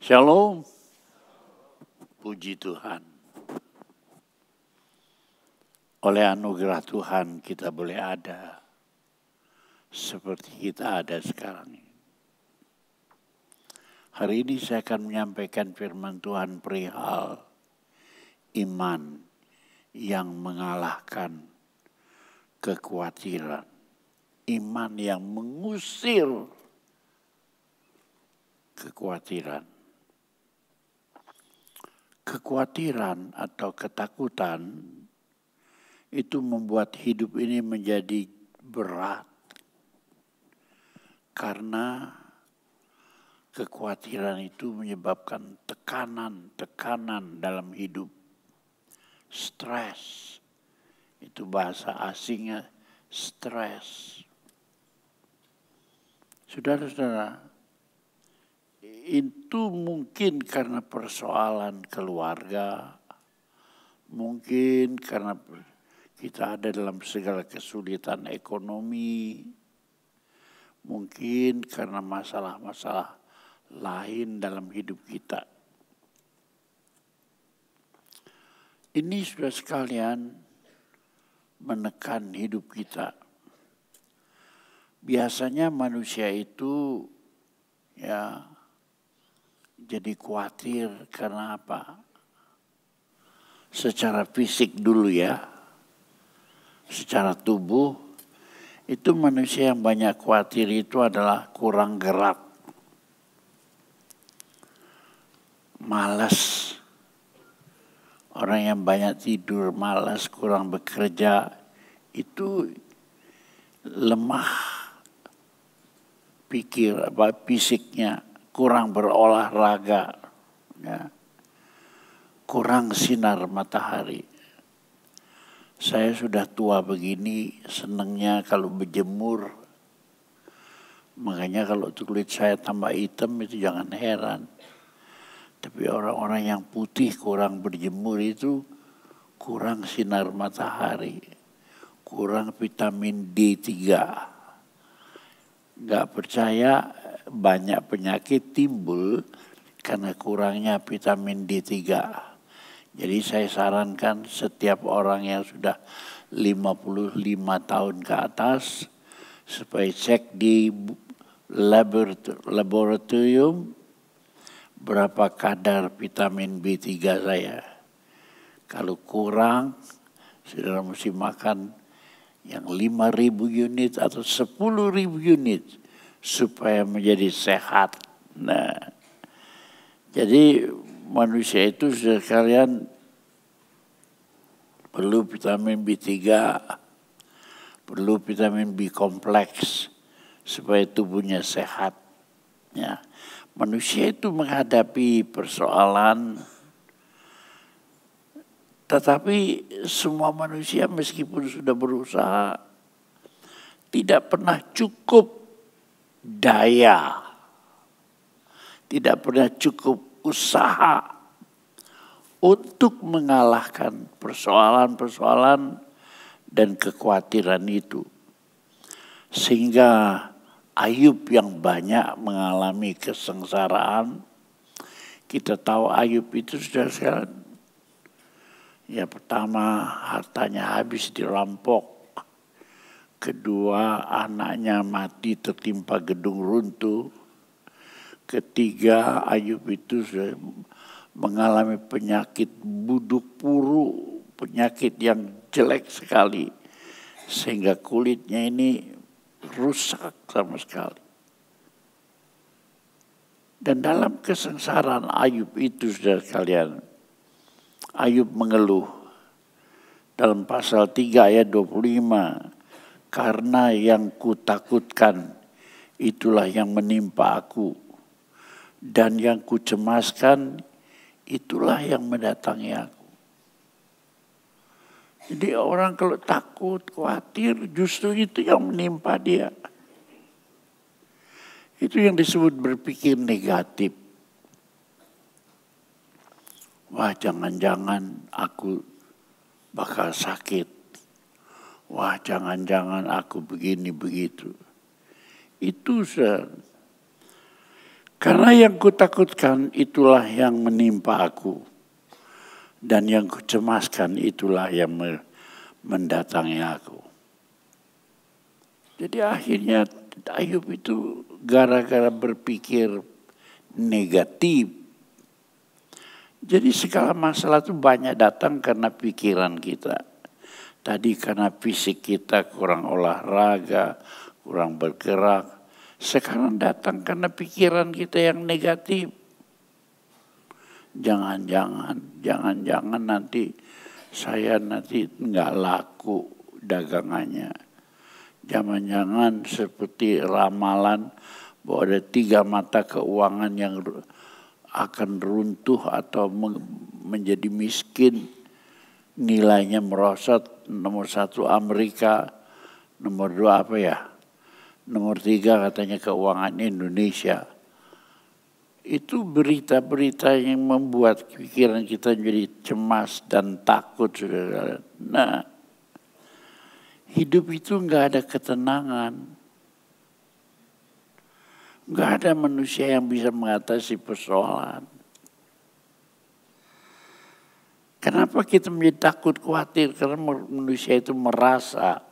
Shalom, puji Tuhan. Oleh anugerah Tuhan kita boleh ada seperti kita ada sekarang ini. Hari ini saya akan menyampaikan firman Tuhan perihal iman yang mengalahkan kekhawatiran. Iman yang mengusir kekhawatiran. Kekhawatiran atau ketakutan itu membuat hidup ini menjadi berat. Karena kekhawatiran itu menyebabkan tekanan dalam hidup. Stres. Itu bahasa asingnya stres. Saudara-saudara, itu mungkin karena persoalan keluarga, mungkin karena kita ada dalam segala kesulitan ekonomi, mungkin karena masalah-masalah lain dalam hidup kita. Ini sudah sekalian menekan hidup kita. Biasanya manusia itu jadi khawatir karena apa? Secara fisik dulu ya. Secara tubuh itu manusia yang banyak khawatir itu adalah kurang gerak. Malas. Orang yang banyak tidur, malas, kurang bekerja itu lemah fisiknya, kurang berolahraga, ya. Kurang sinar matahari. Saya sudah tua begini, senangnya kalau berjemur. Makanya kalau kulit saya tambah hitam itu jangan heran. Tapi orang-orang yang putih kurang berjemur itu kurang sinar matahari, kurang vitamin D3. Gak percaya, banyak penyakit timbul karena kurangnya vitamin D3. Jadi saya sarankan setiap orang yang sudah 55 tahun ke atas supaya cek di laboratorium berapa kadar vitamin B3 saya. Kalau kurang, saudara mesti makan yang 5.000 unit atau 10.000 unit supaya menjadi sehat. Nah, jadi manusia itu sekalian perlu vitamin B3, perlu vitamin B kompleks supaya tubuhnya sehat. Ya. Manusia itu menghadapi persoalan, tetapi semua manusia meskipun sudah berusaha tidak pernah cukup daya, tidak pernah cukup usaha untuk mengalahkan persoalan-persoalan dan kekhawatiran itu. Sehingga Ayub yang banyak mengalami kesengsaraan, kita tahu Ayub itu sudah sekarang, ya pertama hartanya habis dirampok, kedua anaknya mati tertimpa gedung runtuh, ketiga Ayub itu sudah mengalami penyakit buduk puru, penyakit yang jelek sekali, sehingga kulitnya ini rusak sama sekali. Dan dalam kesengsaraan Ayub itu sudah sekalian, Ayub mengeluh dalam pasal 3 ayat 25, karena yang kutakutkan itulah yang menimpa aku, dan yang kucemaskan itulah yang mendatangi aku. Jadi orang kalau takut, khawatir, justru itu yang menimpa dia. Itu yang disebut berpikir negatif. Wah, jangan-jangan aku bakal sakit. Wah, jangan-jangan aku begini begitu. Itu Karena yang kutakutkan itulah yang menimpa aku. Dan yang kucemaskan itulah yang mendatangi aku. Jadi akhirnya Ayub itu gara-gara berpikir negatif. Jadi segala masalah itu banyak datang karena pikiran kita. Tadi karena fisik kita kurang olahraga, kurang bergerak. Sekarang datang karena pikiran kita yang negatif. Jangan-jangan nanti saya nggak laku dagangannya. Jangan-jangan seperti ramalan bahwa ada 3 mata keuangan yang akan runtuh atau menjadi miskin. Nilainya merosot, nomor 1 Amerika, nomor 2 apa ya? Nomor 3 katanya keuangan Indonesia. Itu berita-berita yang membuat pikiran kita jadi cemas dan takut, saudara. Nah, hidup itu nggak ada ketenangan. Nggak ada manusia yang bisa mengatasi persoalan. Kenapa kita menjadi takut, khawatir? Karena manusia itu merasa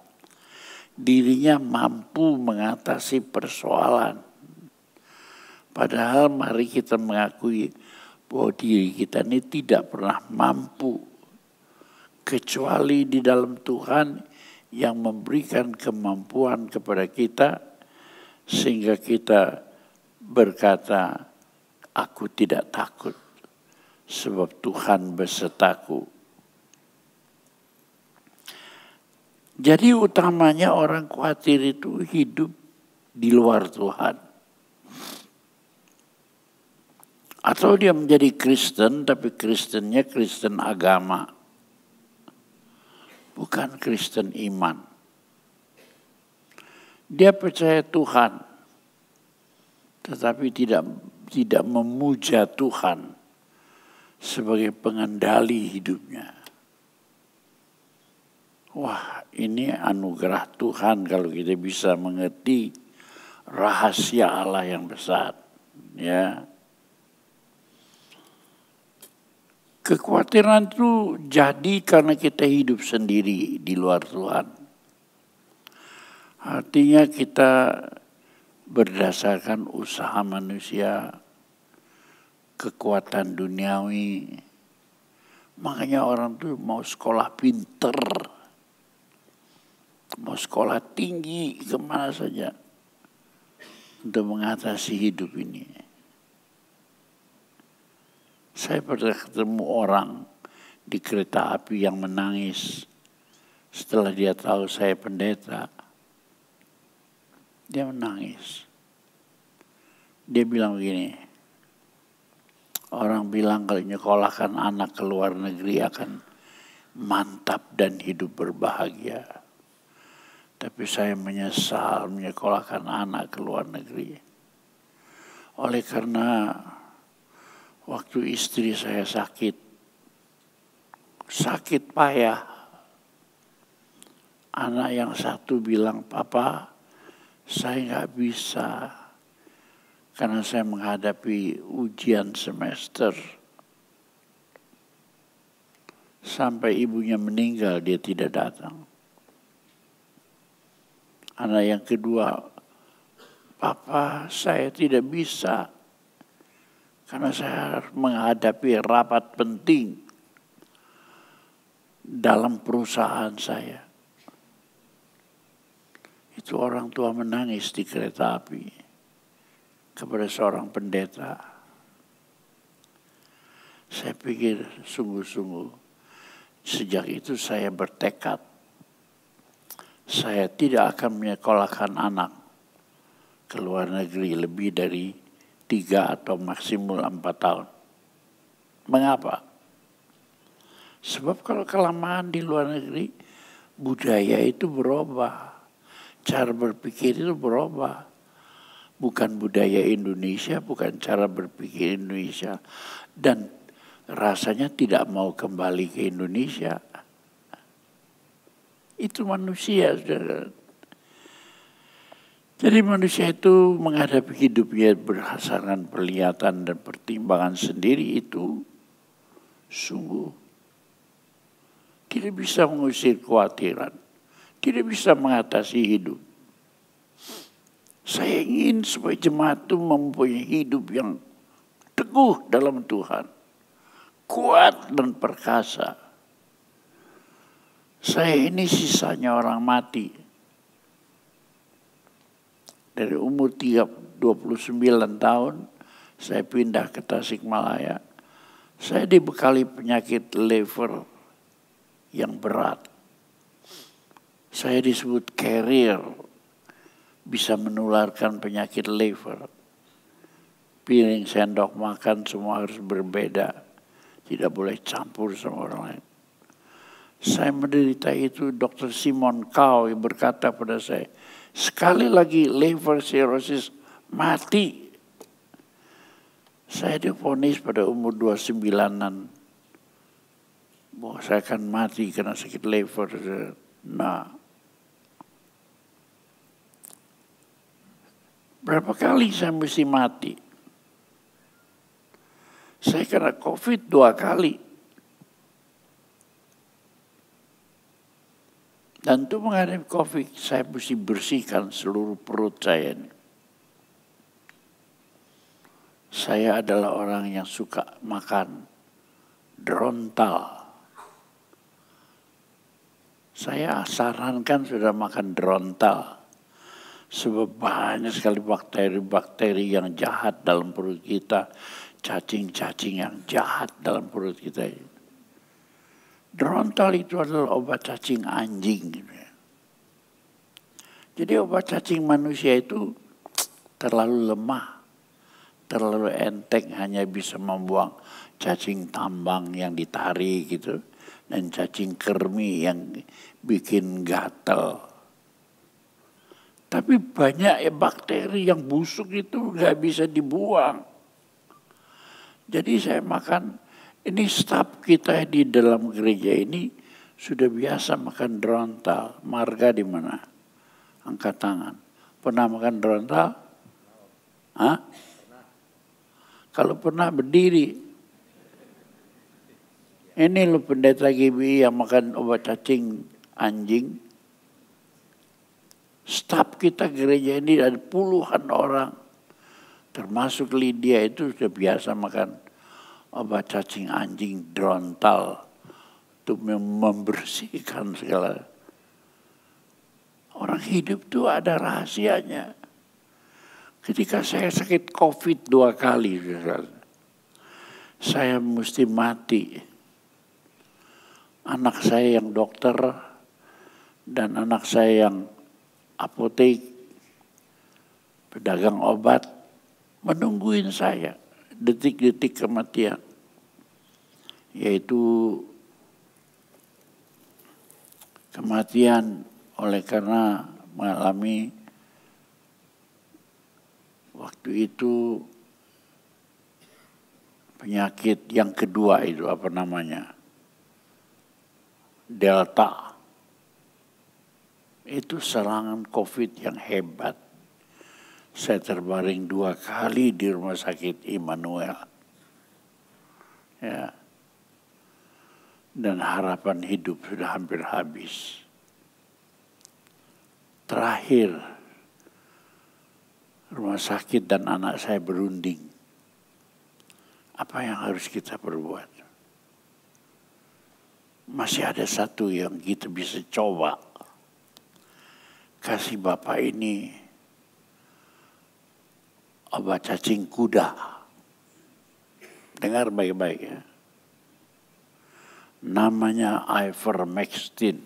dirinya mampu mengatasi persoalan. Padahal mari kita mengakui bahwa diri kita ini tidak pernah mampu. Kecuali di dalam Tuhan yang memberikan kemampuan kepada kita. Sehingga kita berkata, aku tidak takut. Sebab Tuhan besertaku. Jadi utamanya orang khawatir itu hidup di luar Tuhan. Atau dia menjadi Kristen, tapi Kristennya Kristen agama. Bukan Kristen iman. Dia percaya Tuhan, tetapi tidak memuja Tuhan sebagai pengendali hidupnya. Wah, ini anugerah Tuhan kalau kita bisa mengerti rahasia Allah yang besar. Ya. Kekhawatiran itu jadi karena kita hidup sendiri di luar Tuhan. Artinya kita berdasarkan usaha manusia, kekuatan duniawi. Makanya orang tuh mau sekolah pinter, mau sekolah tinggi, kemana saja untuk mengatasi hidup ini. Saya pernah ketemu orang di kereta api yang menangis setelah dia tahu saya pendeta. Dia menangis. Dia bilang begini, orang bilang kalau nyekolahkan anak ke luar negeri akan mantap dan hidup berbahagia. Tapi saya menyesal menyekolahkan anak ke luar negeri. Oleh karena waktu istri saya sakit payah. Anak yang satu bilang, Papa, saya nggak bisa karena saya menghadapi ujian semester. Sampai ibunya meninggal, dia tidak datang. Anak yang kedua, Papa, saya tidak bisa karena saya harus menghadapi rapat penting dalam perusahaan saya. Itu orang tua menangis di kereta api kepada seorang pendeta. Saya pikir sungguh-sungguh, sejak itu saya bertekad. Saya tidak akan menyekolahkan anak ke luar negeri lebih dari 3 atau maksimal 4 tahun. Mengapa? Sebab kalau kelamaan di luar negeri, budaya itu berubah. Cara berpikir itu berubah. Bukan budaya Indonesia, bukan cara berpikir Indonesia. Dan rasanya tidak mau kembali ke Indonesia. Itu manusia, saudara. Jadi manusia itu menghadapi hidupnya berdasarkan penglihatan dan pertimbangan sendiri itu sungguh tidak bisa mengusir kekhawatiran, tidak bisa mengatasi hidup. Saya ingin supaya jemaat itu mempunyai hidup yang teguh dalam Tuhan, kuat dan perkasa. Saya ini sisanya orang mati. Dari umur 29 tahun, saya pindah ke Tasikmalaya. Saya dibekali penyakit liver yang berat. Saya disebut carrier, bisa menularkan penyakit liver. Piring sendok makan semua harus berbeda, tidak boleh campur sama orang lain. Saya menderita itu, Dr. Simon Cow berkata pada saya, sekali lagi liver cirrhosis mati. Saya divonis pada umur 29-an bahwa saya akan mati karena sakit liver. Nah, berapa kali saya mesti mati? Saya kena COVID 2 kali. Dan untuk menghadapi COVID, saya mesti bersihkan seluruh perut saya. Saya adalah orang yang suka makan drontal. Saya sarankan sudah makan drontal. Sebab banyak sekali bakteri-bakteri yang jahat dalam perut kita. Cacing-cacing yang jahat dalam perut kita. Drontal itu adalah obat cacing anjing. Jadi obat cacing manusia itu terlalu lemah, terlalu enteng, hanya bisa membuang cacing tambang yang ditarik gitu, dan cacing kermi yang bikin gatal. Tapi banyak bakteri yang busuk itu nggak bisa dibuang. Jadi saya makan. Ini staf kita di dalam gereja ini sudah biasa makan drontal. Marga di mana? Angkat tangan. Pernah makan drontal? Hah? Kalau pernah berdiri. Ini lo pendeta GBI yang makan obat cacing anjing. Staf kita gereja ini ada puluhan orang. Termasuk Lydia itu sudah biasa makan obat cacing anjing drontal untuk membersihkan segala. Orang hidup itu ada rahasianya. Ketika saya sakit COVID 2 kali, saya mesti mati. Anak saya yang dokter dan anak saya yang apotek, pedagang obat, menungguin saya. Detik-detik kematian, yaitu kematian oleh karena mengalami waktu itu penyakit yang kedua itu apa namanya? Delta. Itu serangan COVID yang hebat. Saya terbaring 2 kali di rumah sakit Immanuel. Ya. Dan harapan hidup sudah hampir habis. Terakhir, rumah sakit dan anak saya berunding. Apa yang harus kita perbuat? Masih ada satu yang kita bisa coba. Kasih bapak ini obat cacing kuda. Dengar baik-baik ya. Namanya ivermectin.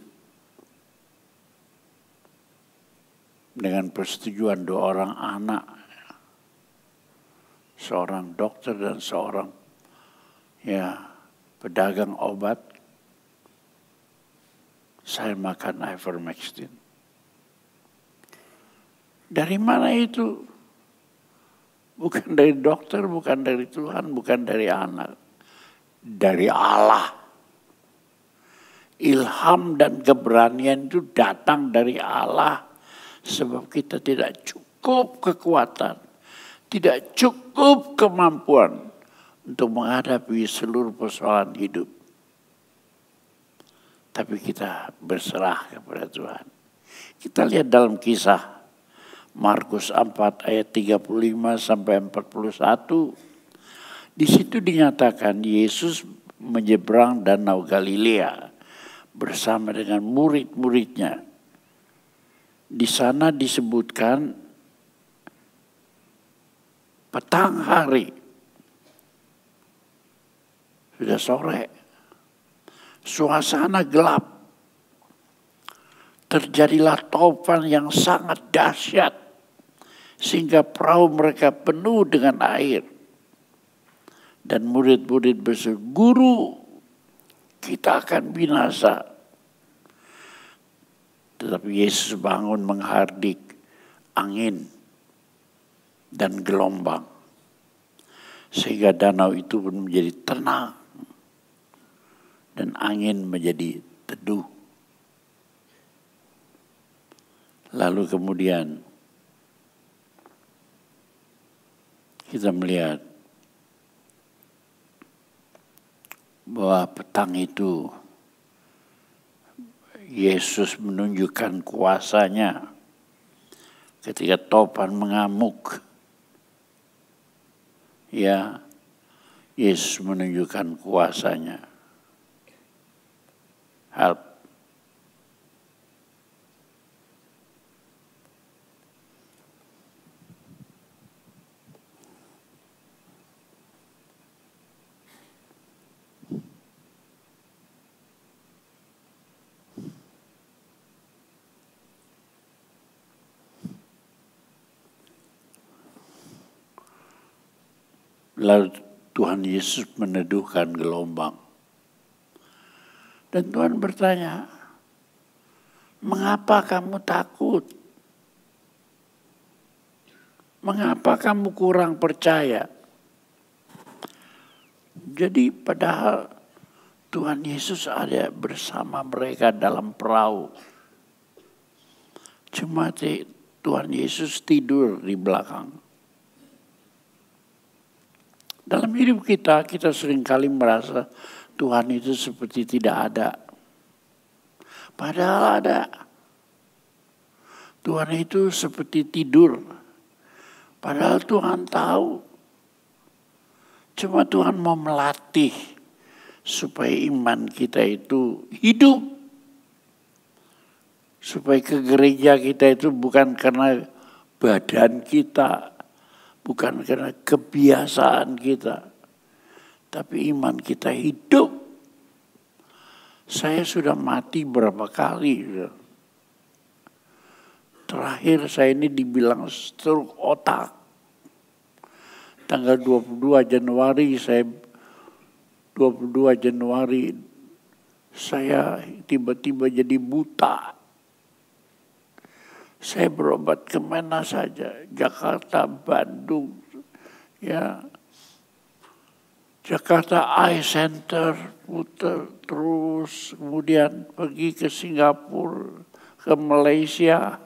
Dengan persetujuan 2 orang anak. Seorang dokter dan seorang pedagang obat. Saya makan ivermectin. Dari mana itu? Bukan dari dokter, bukan dari Tuhan, bukan dari anak. Dari Allah. Ilham dan keberanian itu datang dari Allah. Sebab kita tidak cukup cukup kekuatan, tidak cukup kemampuan untuk menghadapi seluruh persoalan hidup. Tapi kita berserah kepada Tuhan. Kita lihat dalam kisah Markus 4 ayat 35 sampai 41. Di situ dinyatakan Yesus menyeberang danau Galilea bersama dengan murid-muridnya. Di sana disebutkan petang hari, sudah sore, suasana gelap, terjadilah topan yang sangat dahsyat sehingga perahu mereka penuh dengan air. Dan murid-murid berseru, "Guru, kita akan binasa." Tetapi Yesus bangun menghardik angin dan gelombang, sehingga danau itu pun menjadi tenang dan angin menjadi teduh. Lalu kemudian kita melihat bahwa petang itu Yesus menunjukkan kuasanya ketika topan mengamuk. Ya, Yesus menunjukkan kuasanya. Help. Lalu Tuhan Yesus meneduhkan gelombang. Dan Tuhan bertanya, "Mengapa kamu takut? Mengapa kamu kurang percaya?" Jadi padahal Tuhan Yesus ada bersama mereka dalam perahu. Cuma Tuhan Yesus tidur di belakang. Dalam hidup kita seringkali merasa Tuhan itu seperti tidak ada. Padahal ada. Tuhan itu seperti tidur. Padahal Tuhan tahu. Cuma Tuhan mau melatih supaya iman kita itu hidup. Supaya ke gereja kita itu bukan karena badan kita, bukan karena kebiasaan kita, tapi iman kita hidup. Saya sudah mati berapa kali. Terakhir saya ini dibilang stroke otak. Tanggal 22 Januari saya tiba-tiba jadi buta. Saya berobat kemana saja, Jakarta, Bandung, ya, Jakarta Eye Center, putar terus, kemudian pergi ke Singapura, ke Malaysia,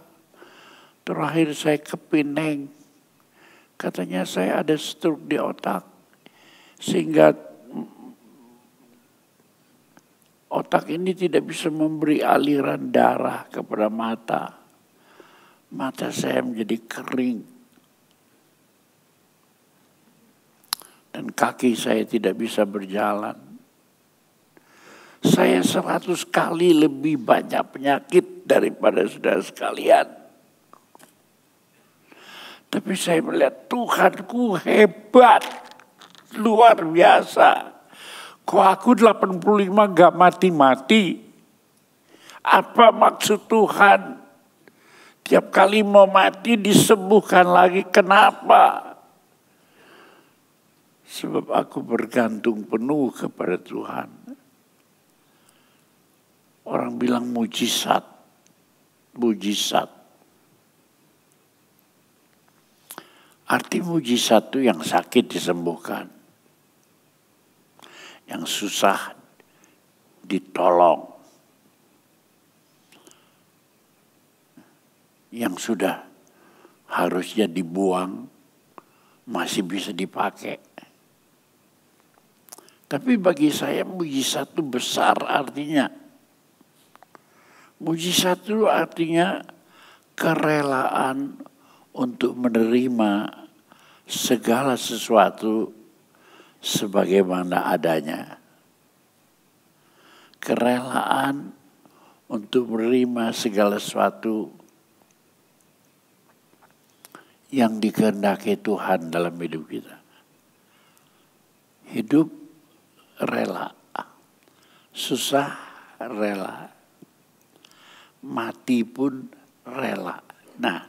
terakhir saya ke Penang. Katanya saya ada stroke di otak, sehingga otak ini tidak bisa memberi aliran darah kepada mata. Mata saya menjadi kering. Dan kaki saya tidak bisa berjalan. Saya 100 kali lebih banyak penyakit daripada saudara sekalian. Tapi saya melihat Tuhanku hebat, luar biasa. Kok aku 85 gak mati-mati? Apa maksud Tuhan? Tiap kali mau mati disembuhkan lagi. Kenapa? Sebab aku bergantung penuh kepada Tuhan. Orang bilang mujizat. Mujizat. Arti mujizat itu yang sakit disembuhkan. Yang susah ditolong. Yang sudah harusnya dibuang, masih bisa dipakai. Tapi bagi saya mujizat itu besar artinya. Mujizat itu artinya kerelaan untuk menerima segala sesuatu sebagaimana adanya. Kerelaan untuk menerima segala sesuatu yang dikehendaki Tuhan dalam hidup kita. Hidup rela, susah rela, mati pun rela. Nah,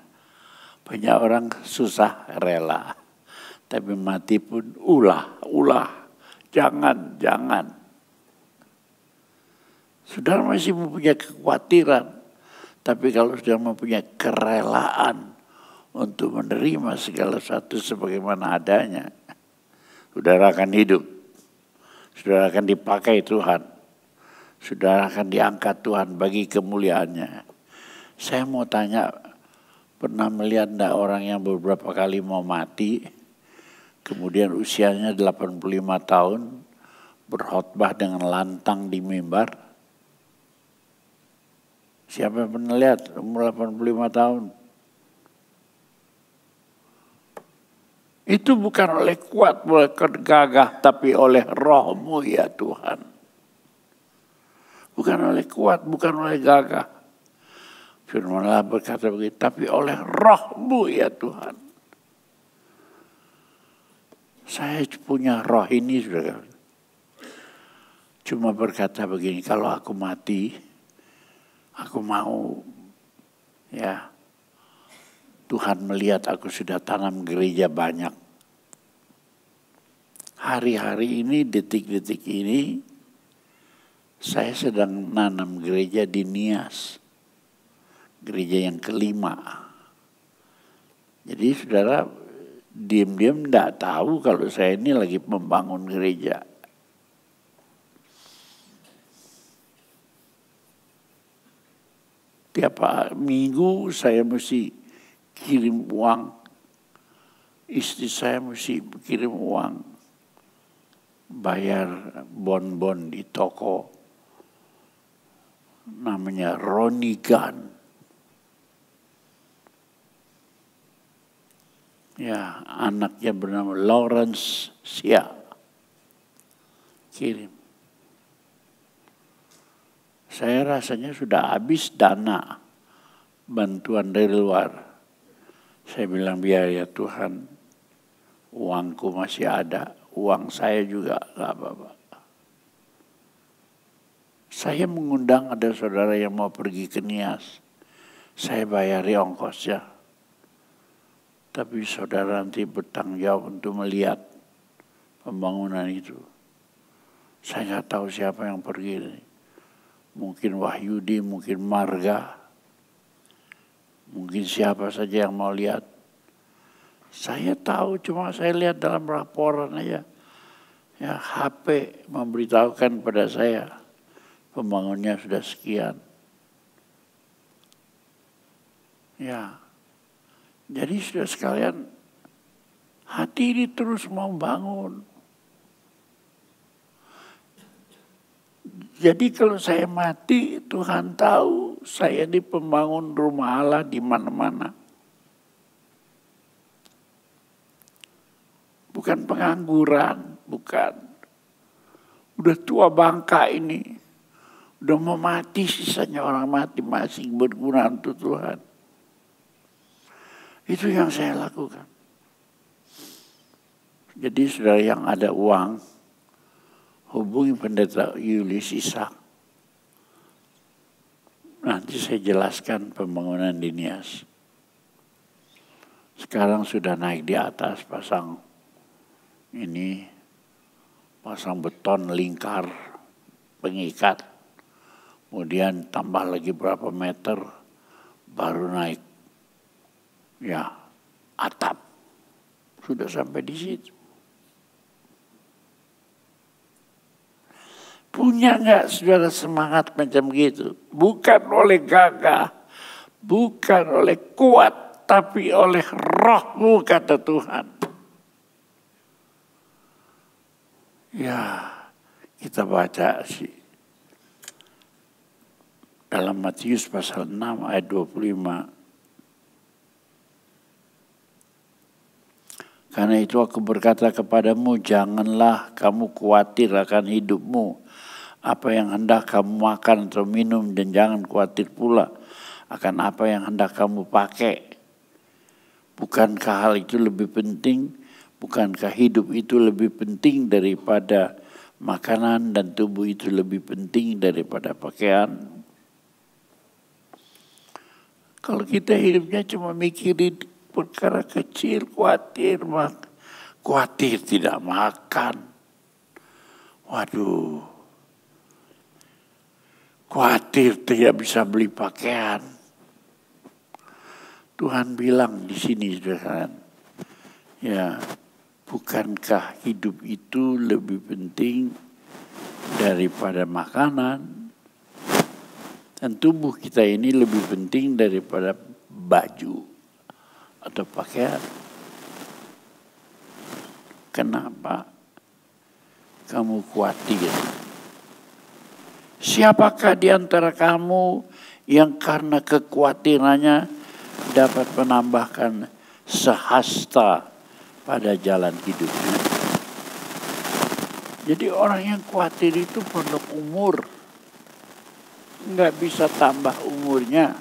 banyak orang susah rela, tapi mati pun ulah, jangan. Saudara masih mempunyai kekhawatiran, tapi kalau sudah mempunyai kerelaan untuk menerima segala sesuatu sebagaimana adanya, saudara akan hidup. Saudara akan dipakai Tuhan. Saudara akan diangkat Tuhan bagi kemuliaannya. Saya mau tanya, pernah melihat enggak orang yang beberapa kali mau mati, kemudian usianya 85 tahun, berkhotbah dengan lantang di mimbar? Siapa yang pernah lihat umur 85 tahun? Itu bukan oleh kuat, oleh gagah, tapi oleh roh-Mu ya Tuhan. Bukan oleh kuat, bukan oleh gagah. Firman Allah berkata begitu, tapi oleh roh-Mu ya Tuhan. Saya punya roh ini, saudara. Cuma berkata begini, kalau aku mati, aku mau ya Tuhan melihat aku sudah tanam gereja banyak. Hari-hari ini, detik-detik ini, saya sedang nanam gereja di Nias. Gereja yang kelima. Jadi saudara diam-diam tidak tahu kalau saya ini lagi membangun gereja. Tiap minggu saya mesti kirim uang, istri saya mesti kirim uang, bayar bon-bon di toko, namanya Ronigan. Ya, anaknya bernama Lawrence Sia, kirim. Saya rasanya sudah habis dana bantuan dari luar. Saya bilang, biar ya Tuhan, uangku masih ada, uang saya juga gak apa-apa. Saya mengundang ada saudara yang mau pergi ke Nias. Saya bayari ongkosnya. Tapi saudara nanti bertanggung jawab untuk melihat pembangunan itu. Saya gak tahu siapa yang pergi. Mungkin Wahyudi, mungkin Marga. Mungkin siapa saja yang mau lihat. Saya tahu, cuma saya lihat dalam laporan aja. Ya, HP memberitahukan pada saya pembangunnya sudah sekian. Ya, jadi sudah sekalian, hati ini terus mau bangun. Jadi kalau saya mati, Tuhan tahu saya ini pembangun rumah Allah di mana-mana. Bukan pengangguran, bukan. Udah tua bangka ini. Udah mau mati, sisanya orang mati masih berguna untuk Tuhan. Itu yang saya lakukan. Jadi saudara yang ada uang, hubungi pendeta Yulius Ishak. Nanti saya jelaskan pembangunan di Nias. Sekarang sudah naik di atas, pasang beton lingkar pengikat. Kemudian tambah lagi berapa meter, baru naik. Ya, atap. Sudah sampai di situ. Punya nggak saudara semangat macam gitu? Bukan oleh gagah, bukan oleh kuat, tapi oleh Roh-Mu, kata Tuhan. Ya, kita baca sih dalam Matius pasal 6 ayat 25. Karena itu aku berkata kepadamu, janganlah kamu khawatir akan hidupmu, apa yang hendak kamu makan atau minum, dan jangan khawatir pula akan apa yang hendak kamu pakai. Bukankah hal itu lebih penting? Bukankah hidup itu lebih penting daripada makanan dan tubuh itu lebih penting daripada pakaian? Kalau kita hidupnya cuma mikirin perkara kecil, khawatir tidak makan. Waduh, khawatir tidak bisa beli pakaian. Tuhan bilang di sini, saudara, ya, bukankah hidup itu lebih penting daripada makanan? Dan tubuh kita ini lebih penting daripada baju atau pakaian. Kenapa kamu khawatir? Siapakah di antara kamu yang karena kekhawatirannya dapat menambahkan sehasta pada jalan hidupnya? Jadi orang yang khawatir itu pendek umur, nggak bisa tambah umurnya.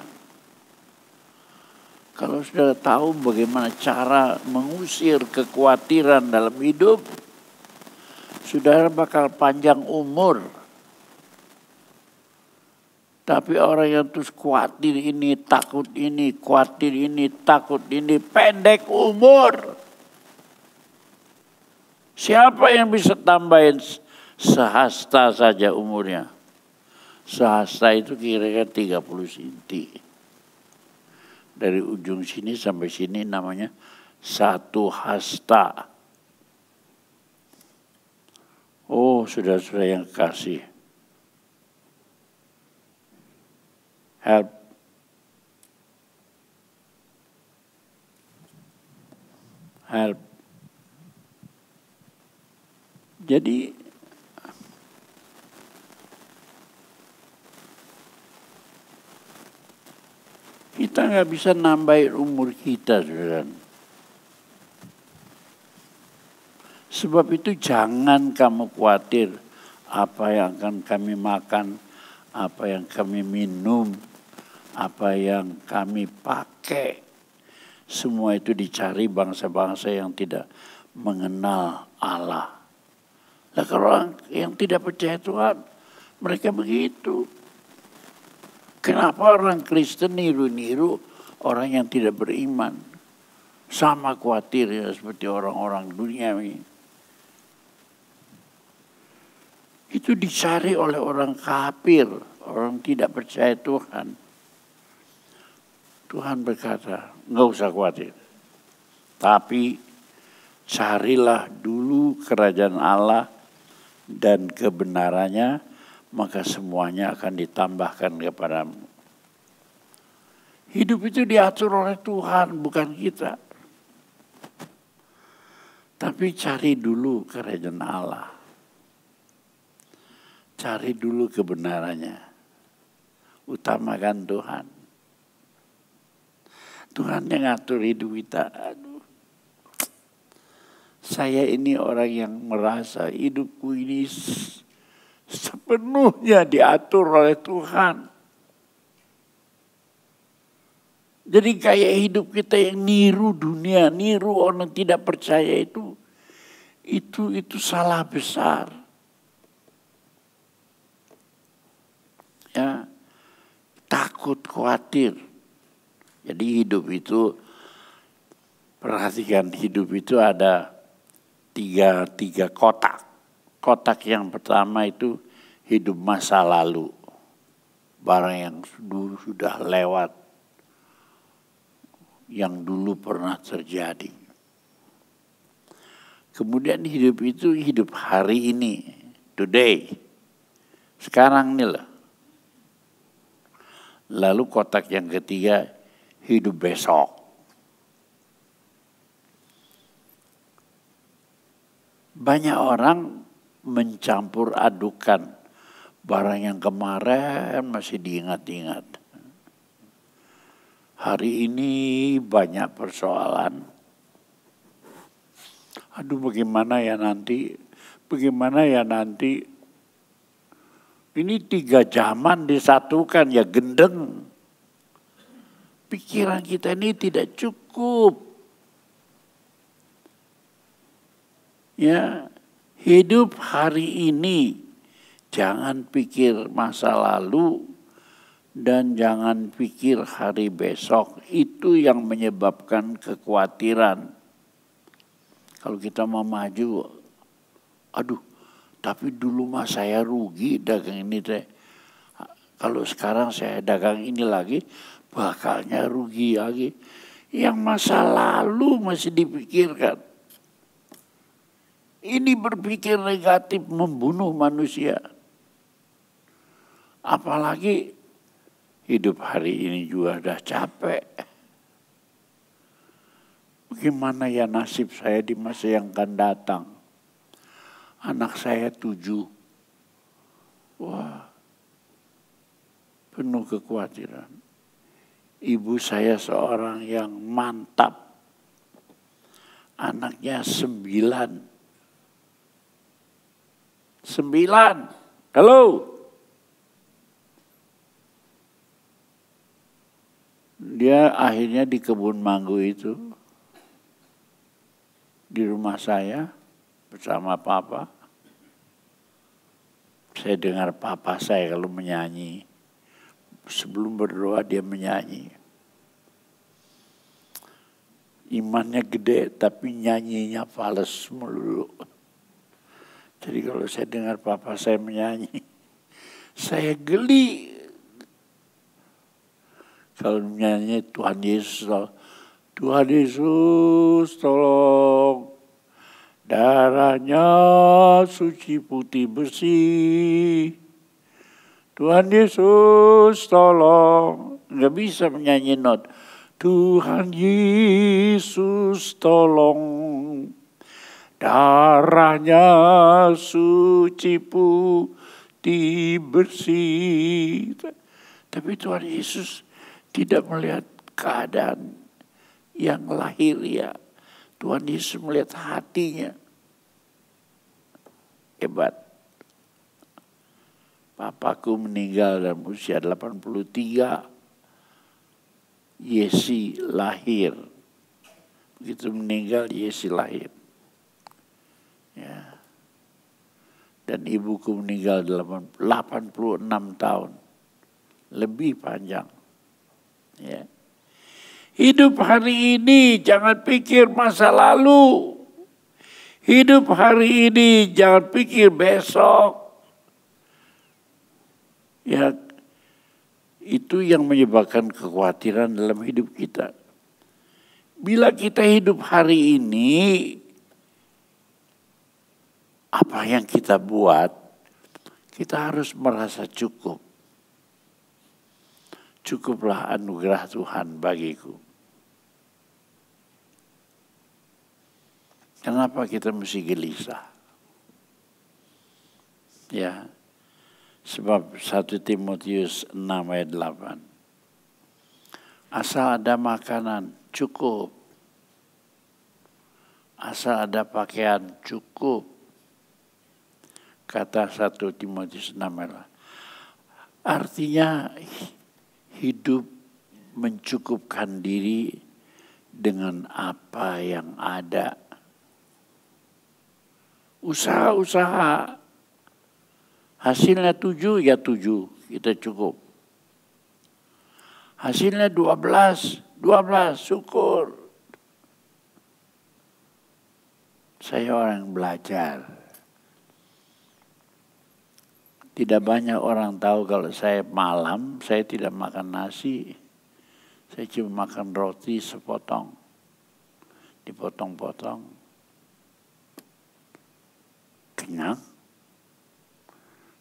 Kalau sudah tahu bagaimana cara mengusir kekhawatiran dalam hidup, saudara bakal panjang umur. Tapi orang yang terus khawatir ini, takut ini, khawatir ini, takut ini, pendek umur. Siapa yang bisa tambahin sehasta saja umurnya? Sehasta itu kira-kira 30 cm. Dari ujung sini sampai sini namanya 1 hasta. Oh, saudara-saudara yang kasih. Help. Help. Jadi kita nggak bisa nambahin umur kita, saudara. Sebab itu jangan kamu khawatir apa yang akan kami makan, apa yang kami minum, apa yang kami pakai. Semua itu dicari bangsa-bangsa yang tidak mengenal Allah. Nah, kalau orang yang tidak percaya Tuhan, mereka begitu. Kenapa orang Kristen niru-niru orang yang tidak beriman? Sama khawatirnya seperti orang-orang dunia ini. Itu dicari oleh orang kafir, orang tidak percaya Tuhan. Tuhan berkata, nggak usah khawatir. Tapi carilah dulu kerajaan Allah dan kebenarannya, maka semuanya akan ditambahkan kepadamu. Hidup itu diatur oleh Tuhan, bukan kita. Tapi cari dulu kerajaan Allah. Cari dulu kebenarannya. Utamakan Tuhan. Tuhan yang ngatur hidup kita. Aduh. Saya ini orang yang merasa hidupku ini sepenuhnya diatur oleh Tuhan. Jadi kayak hidup kita yang niru dunia, niru orang tidak percaya itu salah besar. Ya, takut, khawatir. Jadi hidup itu, perhatikan, hidup itu ada tiga kotak. Kotak yang pertama itu hidup masa lalu. Barang yang dulu sudah lewat. Yang dulu pernah terjadi. Kemudian hidup itu hidup hari ini. Today. Sekarang nih lah. Lalu kotak yang ketiga, hidup besok. Banyak orang mencampur adukan barang yang kemarin masih diingat-ingat. Hari ini banyak persoalan. Aduh, bagaimana ya nanti? Bagaimana ya nanti? Ini 3 zaman disatukan, ya gendeng. Pikiran kita ini tidak cukup. Ya, hidup hari ini. Jangan pikir masa lalu dan jangan pikir hari besok. Itu yang menyebabkan kekhawatiran. Kalau kita mau maju, aduh, tapi dulu mah saya rugi dagang ini teh. Kalau sekarang saya dagang ini lagi, bakalnya rugi lagi. Yang masa lalu masih dipikirkan. Ini berpikir negatif membunuh manusia. Apalagi hidup hari ini juga udah capek. Bagaimana ya nasib saya di masa yang akan datang? Anak saya 7. Wah, penuh kekhawatiran. Ibu saya seorang yang mantap. Anaknya 9. 9. Halo. Dia akhirnya di kebun mangga itu. Di rumah saya bersama papa. Saya dengar papa saya kalau menyanyi. Sebelum berdoa dia menyanyi. Imannya gede tapi nyanyinya fales melulu. Jadi kalau saya dengar papa saya menyanyi, saya geli. Kalau menyanyi Tuhan Yesus, Tuhan Yesus tolong, darahnya suci putih bersih. Tuhan Yesus tolong, nggak bisa menyanyi not. Tuhan Yesus tolong, darahnya suci putih bersih. Tapi Tuhan Yesus tidak melihat keadaan yang lahir ya. Tuhan Yesus melihat hatinya. Hebat. Papaku meninggal dalam usia 83. Yesi lahir. Begitu meninggal Yesi lahir. Ya. Dan ibuku meninggal 86 tahun. Lebih panjang. Ya. Hidup hari ini jangan pikir masa lalu. Hidup hari ini jangan pikir besok. Ya, itu yang menyebabkan kekhawatiran dalam hidup kita. Bila kita hidup hari ini, apa yang kita buat, kita harus merasa cukup. Cukuplah anugerah Tuhan bagiku. Kenapa kita mesti gelisah? Ya, sebab 1 Timotius 6 ayat 8. Asal ada makanan, cukup. Asal ada pakaian, cukup. Kata 1 Timotius 6 ayat 8. Artinya hidup mencukupkan diri dengan apa yang ada. Usaha-usaha. Hasilnya 7 ya 7, kita cukup. Hasilnya 12 syukur. Saya orang belajar. Tidak banyak orang tahu kalau saya malam, saya tidak makan nasi. Saya cuma makan roti sepotong. Dipotong-potong. Kenyang.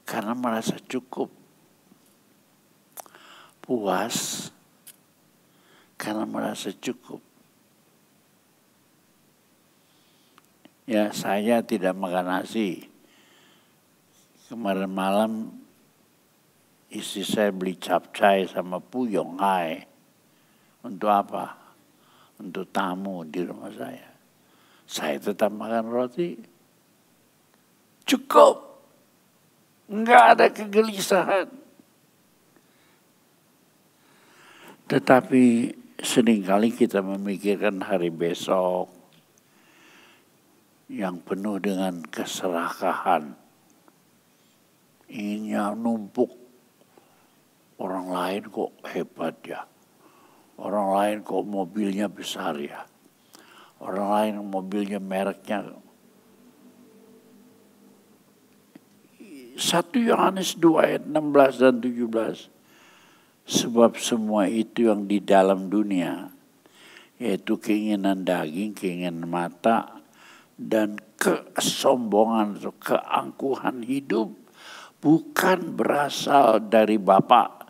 Karena merasa cukup. Puas. Karena merasa cukup. Ya, saya tidak makan nasi. Kemarin malam istri saya beli capcay sama puyong hai. Untuk apa? Untuk tamu di rumah saya. Saya tetap makan roti. Cukup. Enggak ada kegelisahan. Tetapi seringkali kita memikirkan hari besok yang penuh dengan keserakahan. Inginnya numpuk. Orang lain kok hebat ya. Orang lain kok mobilnya besar ya. Orang lain mobilnya mereknya. 1 Yohanes 2 ayat 16 dan 17. Sebab semua itu yang di dalam dunia, yaitu keinginan daging, keinginan mata, dan kesombongan atau keangkuhan hidup, bukan berasal dari Bapa,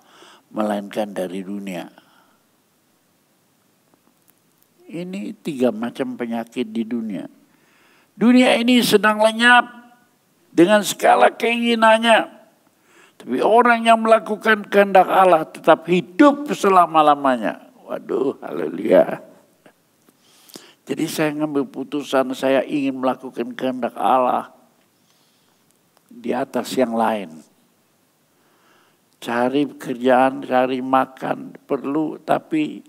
melainkan dari dunia. Ini 3 macam penyakit di dunia. Dunia ini sedang lenyap dengan segala keinginannya. Tapi orang yang melakukan kehendak Allah tetap hidup selama-lamanya. Waduh, haleluya. Jadi saya ngambil putusan, saya ingin melakukan kehendak Allah di atas yang lain. Cari pekerjaan, cari makan perlu, tapi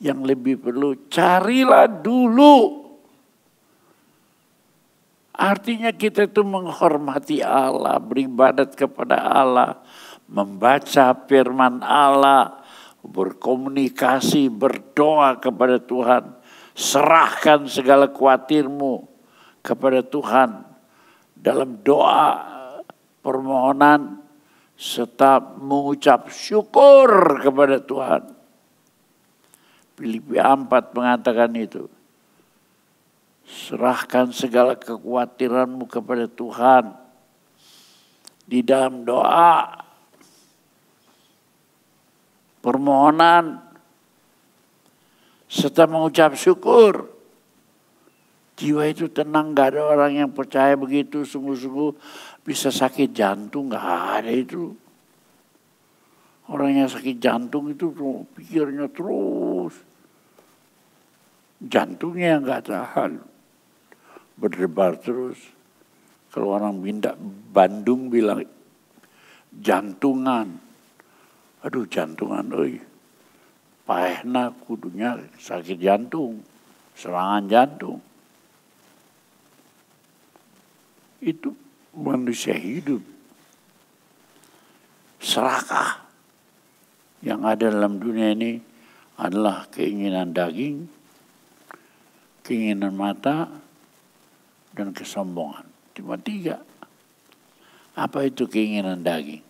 yang lebih perlu carilah dulu. Artinya kita itu menghormati Allah, beribadat kepada Allah, membaca firman Allah, berkomunikasi, berdoa kepada Tuhan. Serahkan segala khawatirmu kepada Tuhan dalam doa, permohonan, serta mengucap syukur kepada Tuhan. Filipi 4 mengatakan itu. Serahkan segala kekhawatiranmu kepada Tuhan di dalam doa, permohonan, serta mengucap syukur. Jiwa itu tenang, gak ada orang yang percaya begitu sungguh-sungguh bisa sakit jantung, gak ada itu. Orang yang sakit jantung itu pikirnya terus, jantungnya gak tahan, berdebar terus. Kalau orang Bandung bilang jantungan, aduh jantungan, paehna kudunya sakit jantung, serangan jantung. Itu manusia hidup. Serakah yang ada dalam dunia ini adalah keinginan daging, keinginan mata, dan kesombongan. Cuma 3. Apa itu keinginan daging?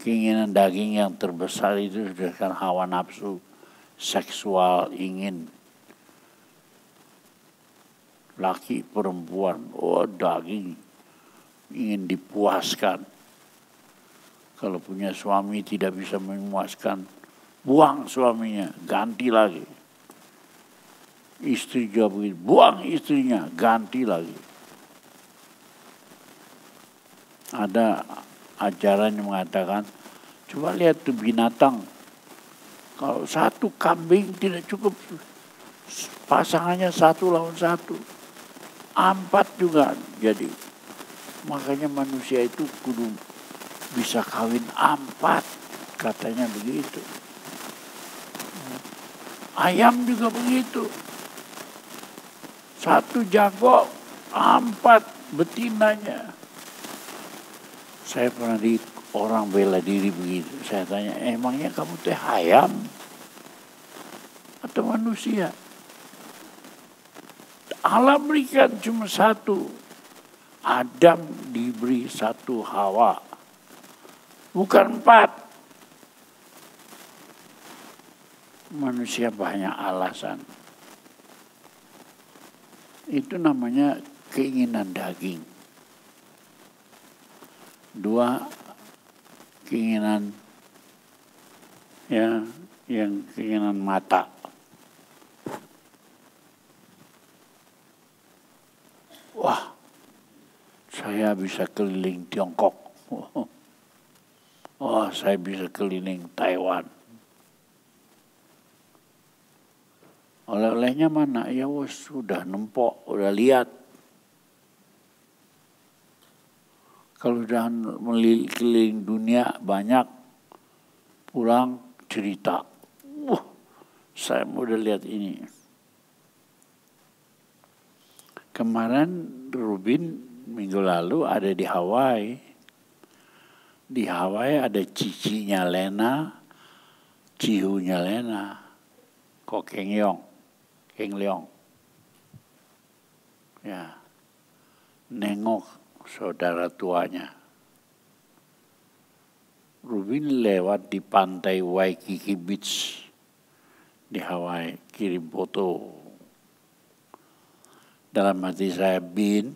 Keinginan daging yang terbesar itu sudah kan hawa nafsu seksual, ingin laki perempuan, daging, ingin dipuaskan. Kalau punya suami tidak bisa memuaskan, buang suaminya, ganti lagi. Istri juga begitu, buang istrinya, ganti lagi. Ada ajaran yang mengatakan, coba lihat tuh binatang. Kalau 1 kambing tidak cukup, pasangannya 1 lawan 1. 4 juga jadi. Makanya manusia itu kudu bisa kawin 4, katanya begitu. Ayam juga begitu. 1 jago, 4 betinanya. Saya pernah di orang bela diri begitu. Saya tanya, emangnya kamu teh ayam atau manusia? Allah berikan cuma 1. Adam diberi 1 Hawa. Bukan 4. Manusia banyak alasan. Itu namanya keinginan daging. 2, keinginan yang keinginan mata. saya bisa keliling Tiongkok. Oh, saya bisa keliling Taiwan. Oleh-olehnya mana? Ya sudah nempok, udah lihat. Kalau udah keliling dunia banyak, pulang cerita. Saya udah lihat ini. Kemarin Rubin minggu lalu ada di Hawaii. Di Hawaii ada cicinya Lena, cihunya Lena, Ko Keng Leong. Ya, nengok saudara tuanya. Rubin lewat di pantai Waikiki Beach di Hawaii, kirim foto. Dalam hati saya, Bin,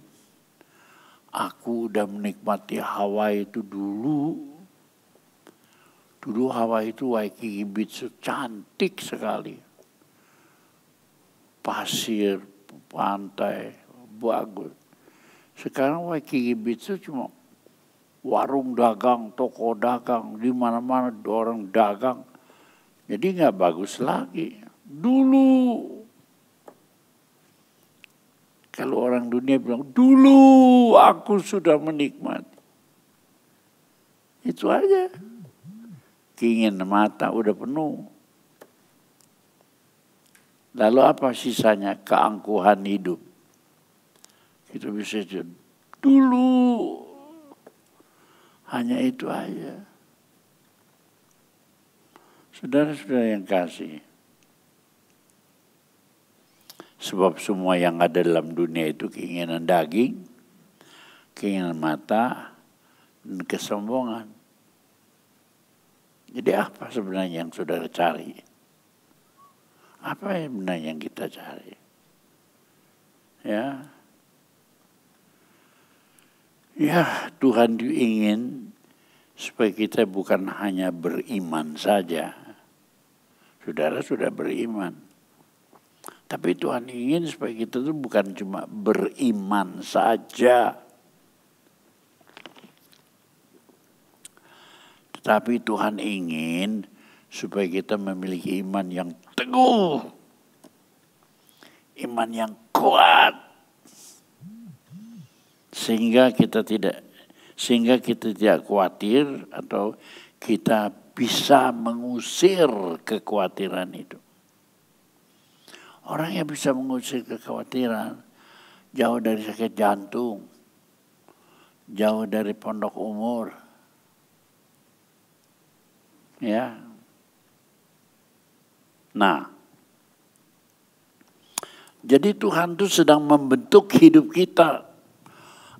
aku udah menikmati Hawaii itu dulu. Dulu Hawaii itu Waikiki Beach cantik sekali. Pasir, pantai, bagus. Sekarang Waikiki Beach itu cuma warung dagang, toko dagang, di mana-mana orang dagang. Jadi nggak bagus lagi. Dulu, kalau orang dunia bilang, dulu aku sudah menikmati. Itu aja. Keinginan mata udah penuh. Lalu apa sisanya? Keangkuhan hidup. Kita bisa jadi, dulu hanya itu aja. Saudara-saudara yang kasih, sebab semua yang ada dalam dunia itu keinginan daging, keinginan mata, dan kesombongan. Jadi apa sebenarnya yang saudara cari? Apa yang sebenarnya yang kita cari? Ya, Tuhan ingin supaya kita bukan hanya beriman saja. Saudara sudah beriman. Tapi Tuhan ingin supaya kita itu bukan cuma beriman saja. Tetapi Tuhan ingin supaya kita memiliki iman yang teguh. Iman yang kuat. Sehingga kita tidak khawatir atau kita bisa mengusir kekhawatiran itu. Orang yang bisa mengusir kekhawatiran jauh dari sakit jantung, jauh dari pondok umur. Ya. Nah, jadi Tuhan itu sedang membentuk hidup kita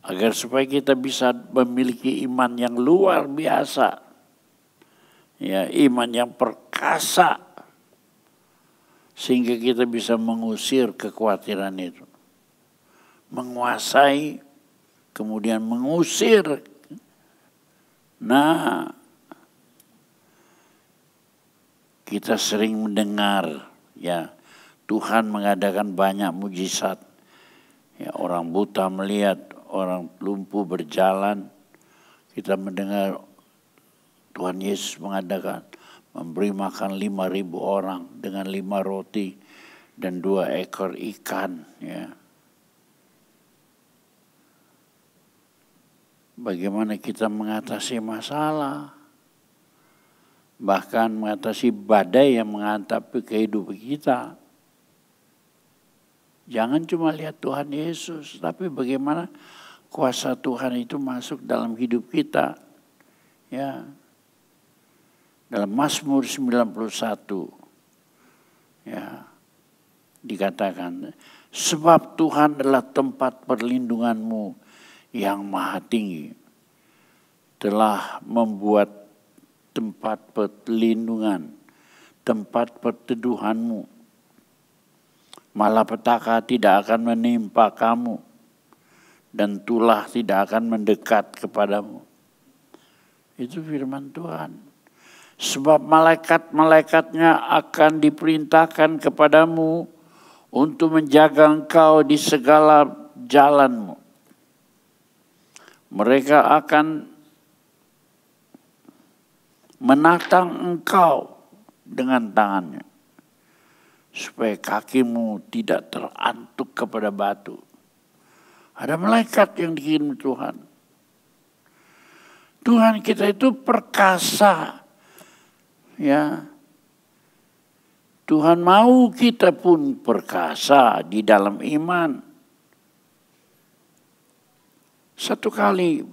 agar supaya kita bisa memiliki iman yang luar biasa. Ya, iman yang perkasa. Sehingga kita bisa mengusir kekhawatiran itu. Menguasai, kemudian mengusir. Nah, kita sering mendengar, ya, Tuhan mengadakan banyak mujizat. Ya, orang buta melihat, orang lumpuh berjalan. Kita mendengar Tuhan Yesus mengadakan, memberi makan 5.000 orang dengan 5 roti dan 2 ekor ikan. Ya. Bagaimana kita mengatasi masalah, bahkan mengatasi badai yang menghadapi kehidupan kita. Jangan cuma lihat Tuhan Yesus, tapi bagaimana kuasa Tuhan itu masuk dalam hidup kita. Ya. Dalam Mazmur 91, ya, dikatakan, sebab Tuhan adalah tempat perlindunganmu yang maha tinggi, telah membuat tempat perlindungan, tempat perteduhanmu. Malapetaka tidak akan menimpa kamu, dan tulah tidak akan mendekat kepadamu. Itu firman Tuhan. Sebab malaikat-malaikatnya akan diperintahkan kepadamu untuk menjaga engkau di segala jalanmu. Mereka akan menatang engkau dengan tangannya, supaya kakimu tidak terantuk kepada batu. Ada malaikat yang dikirim Tuhan. Tuhan kita itu perkasa. Ya. Tuhan mau kita pun perkasa di dalam iman. Satu kali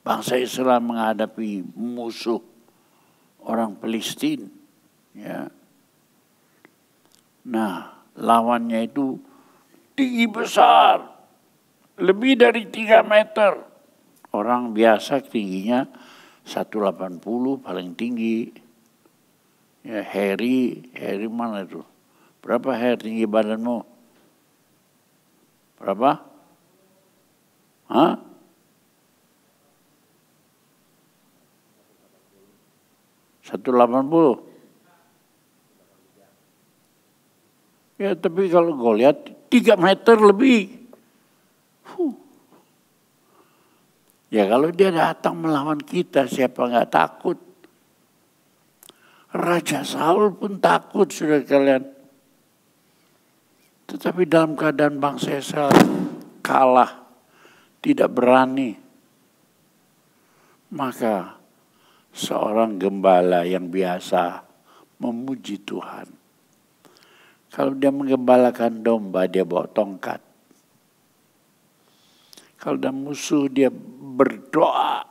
bangsa Israel menghadapi musuh orang Palestina. Ya. Nah, lawannya itu tinggi besar, lebih dari 3 meter. Orang biasa tingginya 180 paling tinggi. Ya, Harry mana itu? Berapa Harry tinggi badanmu? Berapa? Hah? 180. Ya, tapi kalau gue lihat 3 meter lebih. Ya, kalau dia datang melawan kita, siapa nggak takut? Raja Saul pun takut, saudara kalian. Tetapi dalam keadaan bangsa Israel kalah, tidak berani. Maka seorang gembala yang biasa memuji Tuhan. Kalau dia menggembalakan domba, dia bawa tongkat. Kalau ada musuh, dia berdoa.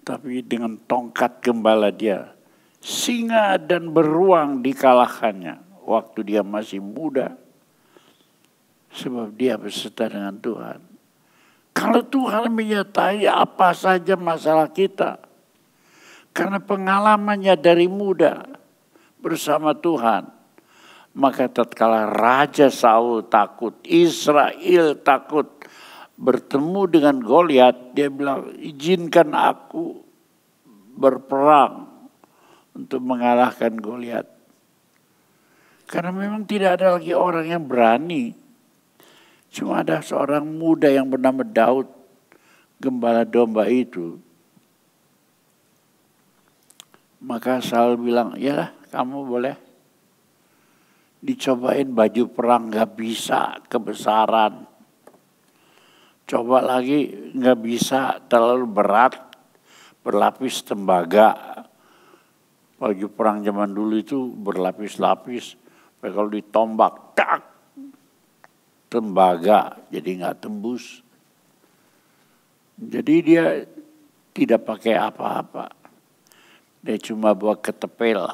Tapi dengan tongkat gembala dia, singa dan beruang dikalahkannya waktu dia masih muda. Sebab dia beserta dengan Tuhan. Kalau Tuhan menyertai apa saja masalah kita, karena pengalamannya dari muda bersama Tuhan, maka tatkala Raja Saul takut, Israel takut, bertemu dengan Goliat, dia bilang, izinkan aku berperang untuk mengalahkan Goliat. Karena memang tidak ada lagi orang yang berani. Cuma ada seorang muda yang bernama Daud, gembala domba itu. Maka Saul bilang, ya kamu boleh dicobain baju perang, gak bisa, kebesaran. Coba lagi, nggak bisa, terlalu berat, berlapis tembaga. Baju perang zaman dulu itu berlapis-lapis, kalau ditombak, tak, tembaga, jadi nggak tembus. Jadi dia tidak pakai apa-apa, dia cuma bawa ketepel,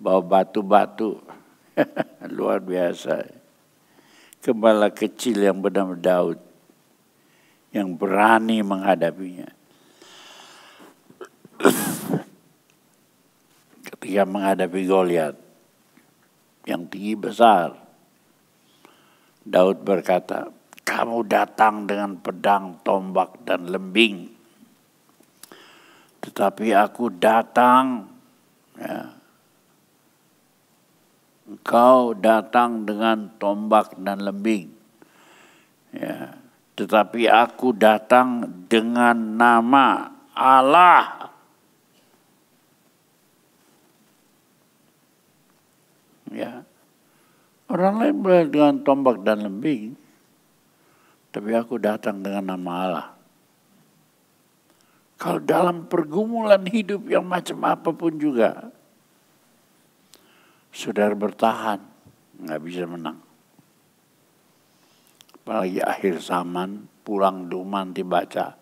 bawa batu-batu, luar biasa. Gembala kecil yang bernama Daud, yang berani menghadapinya. Ketika menghadapi Goliat yang tinggi besar, Daud berkata, kamu datang dengan pedang, tombak, dan lembing. Tetapi aku datang, ya, engkau datang dengan tombak dan lembing. Ya, tetapi aku datang dengan nama Allah. Ya. Orang lain boleh dengan tombak dan lembing, tapi aku datang dengan nama Allah. Kalau dalam pergumulan hidup yang macam apapun juga, saudara bertahan, nggak bisa menang. Apalagi akhir zaman, pulang Duman dibaca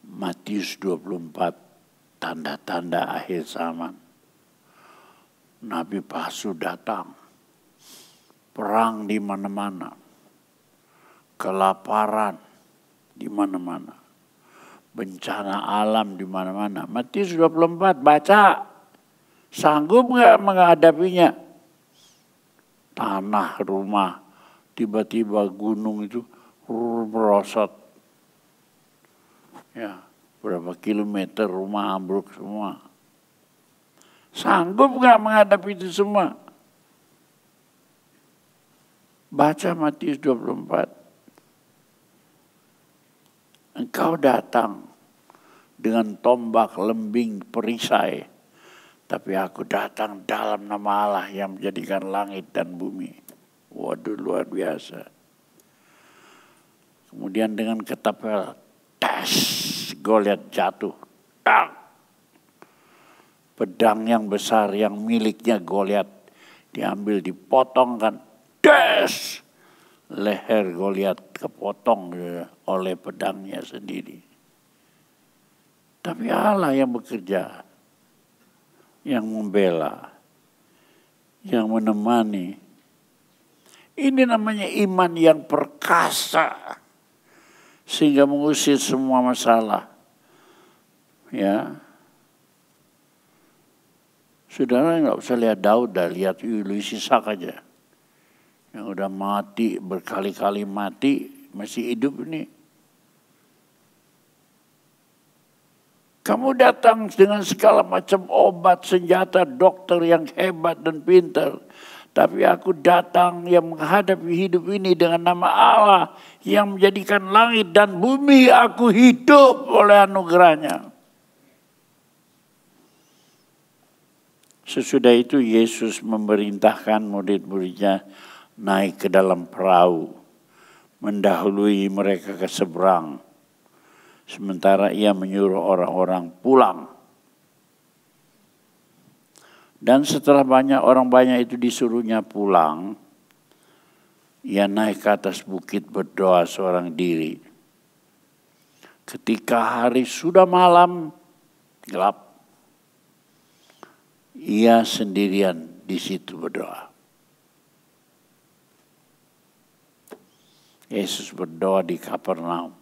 Matius 24, tanda-tanda akhir zaman. Nabi palsu datang, perang di mana-mana, kelaparan di mana-mana, bencana alam di mana-mana. Matius 24 baca. Sanggup nggak menghadapinya? Tanah, rumah, tiba-tiba gunung itu merosot. Ya, berapa kilometer rumah ambruk semua. Sanggup nggak menghadapi itu semua? Baca Matius 24. engkau datang dengan tombak, lembing, perisai. Tapi aku datang dalam nama Allah yang menjadikan langit dan bumi. Waduh, luar biasa. Kemudian dengan ketapel, tes, Goliat jatuh. Tak. Pedang yang besar yang miliknya Goliat diambil, dipotongkan. Des. Leher Goliat kepotong oleh pedangnya sendiri. Tapi Allah yang bekerja, yang membela, yang menemani. Ini namanya iman yang perkasa. Sehingga mengusir semua masalah. Ya. Saudara nggak usah lihat Daud, lihat Julius Ishak aja. Yang udah mati, berkali-kali mati, masih hidup ini. Kamu datang dengan segala macam obat, senjata, dokter yang hebat dan pintar. Tapi aku datang yang menghadapi hidup ini dengan nama Allah yang menjadikan langit dan bumi. Aku hidup oleh anugerahnya. Sesudah itu Yesus memerintahkan murid-muridnya naik ke dalam perahu, mendahului mereka ke seberang. Sementara ia menyuruh orang-orang pulang. Dan setelah orang banyak itu disuruhnya pulang, ia naik ke atas bukit berdoa seorang diri. Ketika hari sudah malam, gelap, ia sendirian di situ berdoa. Yesus berdoa di Kapernaum.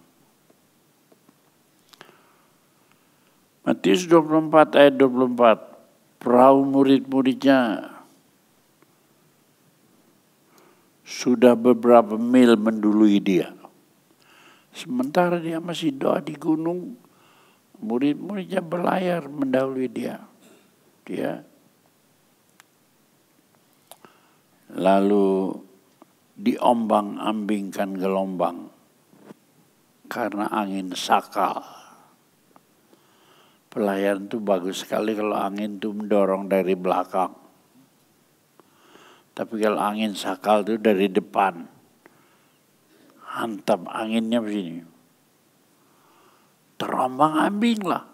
Matius 24 ayat 24. Perahu murid-muridnya sudah beberapa mil mendului dia. Sementara dia masih doa di gunung, murid-muridnya berlayar mendahului dia. Lalu diombang-ambingkan gelombang karena angin sakal. Pelayan itu bagus sekali kalau angin itu mendorong dari belakang. Tapi kalau angin sakal itu dari depan. Hantam anginnya begini. Terombang-ambing lah.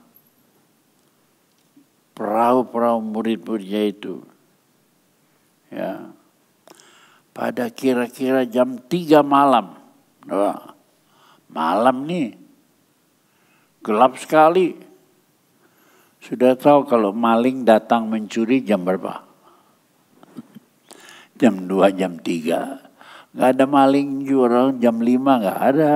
Perahu-perahu murid-muridnya itu. Ya. Pada kira-kira jam 3 malam. Wah, malam nih. Gelap sekali. Sudah tahu kalau maling datang mencuri jam berapa? Jam 2, jam 3. Nggak ada maling juga, jam 5 nggak ada.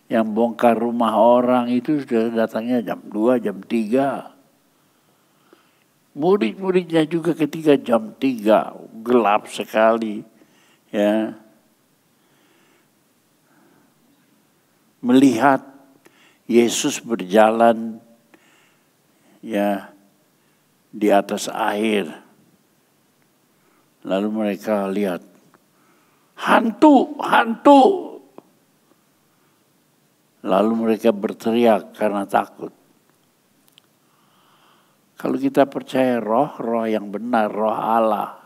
Yang bongkar rumah orang itu sudah datangnya jam 2, jam 3. Murid-muridnya juga ketika jam 3, gelap sekali. Ya. Melihat Yesus berjalan ya di atas air. Lalu mereka lihat hantu. Lalu mereka berteriak karena takut. Kalau kita percaya roh yang benar, roh Allah.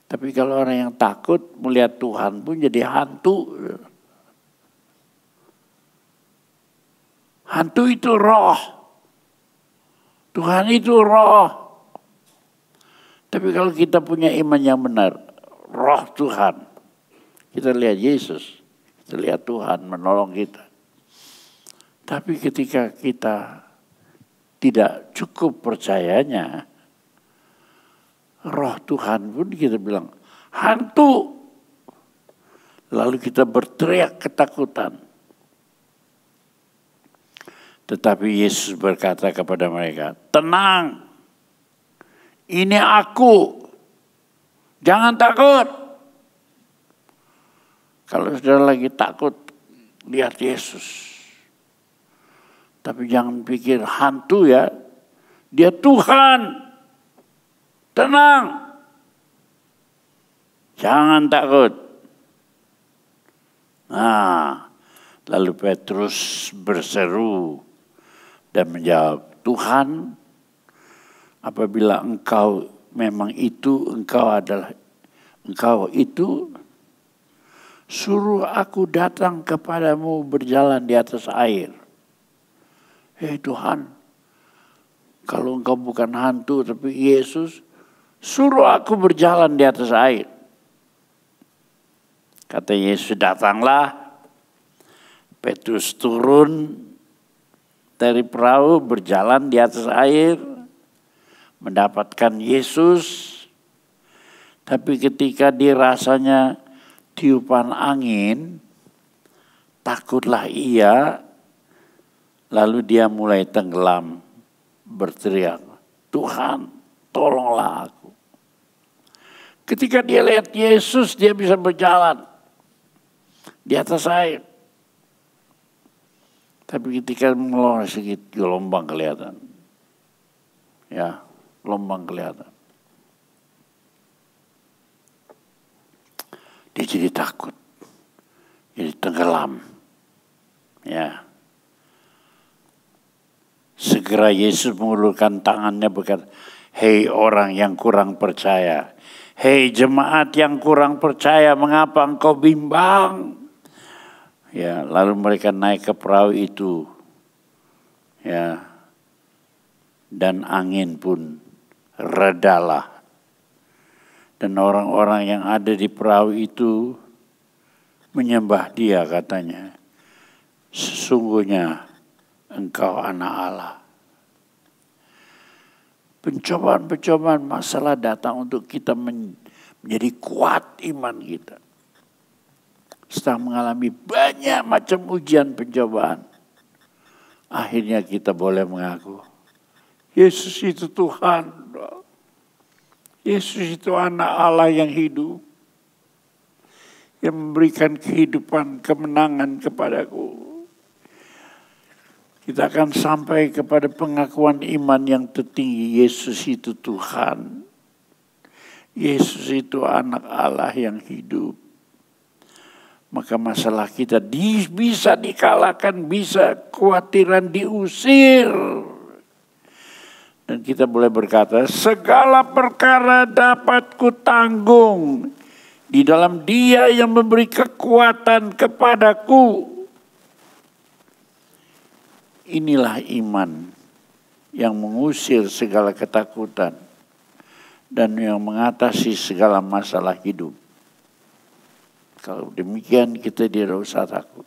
Tapi kalau orang yang takut melihat Tuhan pun jadi hantu. Hantu itu roh. Tuhan itu roh. Tapi kalau kita punya iman yang benar, roh Tuhan. Kita lihat Yesus, kita lihat Tuhan menolong kita. Tapi ketika kita tidak cukup percayanya, roh Tuhan pun kita bilang, hantu. Lalu kita berteriak ketakutan. Tetapi Yesus berkata kepada mereka, tenang, ini aku, jangan takut. Kalau saudara lagi takut, lihat Yesus. Tapi jangan pikir hantu ya, dia Tuhan, tenang, jangan takut. Nah, Lalu Petrus berseru dan menjawab, Tuhan, apabila engkau memang itu, engkau itu, suruh aku datang kepadamu berjalan di atas air. Hei Tuhan, kalau engkau bukan hantu tapi Yesus, suruh aku berjalan di atas air. Kata Yesus, datanglah. Petrus turun dari perahu, berjalan di atas air, mendapatkan Yesus. Tapi ketika dia rasanya tiupan angin, takutlah ia. Lalu dia mulai tenggelam, berteriak, Tuhan, tolonglah aku. Ketika dia lihat Yesus, dia bisa berjalan di atas air. Tapi ketika mengeluarkan sedikit, gelombang kelihatan. Ya, gelombang kelihatan. Dia jadi takut, jadi tenggelam. Ya. Segera Yesus mengulurkan tangannya berkata, hei orang yang kurang percaya, hei jemaat yang kurang percaya, mengapa engkau bimbang? Ya, lalu mereka naik ke perahu itu. Ya. Dan angin pun redalah. Dan orang-orang yang ada di perahu itu menyembah dia, katanya. Sesungguhnya engkau anak Allah. Pencobaan-pencobaan masalah datang untuk kita menjadi kuat iman kita. Setelah mengalami banyak macam ujian pencobaan, akhirnya kita boleh mengaku, Yesus itu Tuhan. Yesus itu anak Allah yang hidup. Yang memberikan kehidupan, kemenangan kepadaku. Kita akan sampai kepada pengakuan iman yang tertinggi. Yesus itu Tuhan. Yesus itu anak Allah yang hidup. Maka masalah kita bisa dikalahkan, bisa kekhawatiran diusir. Dan kita boleh berkata, segala perkara dapat kutanggung di dalam Dia yang memberi kekuatan kepadaku. Inilah iman yang mengusir segala ketakutan dan yang mengatasi segala masalah hidup. Kalau demikian kita tidak usah takut.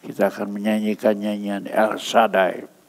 Kita akan menyanyikan nyanyian El Shaddai.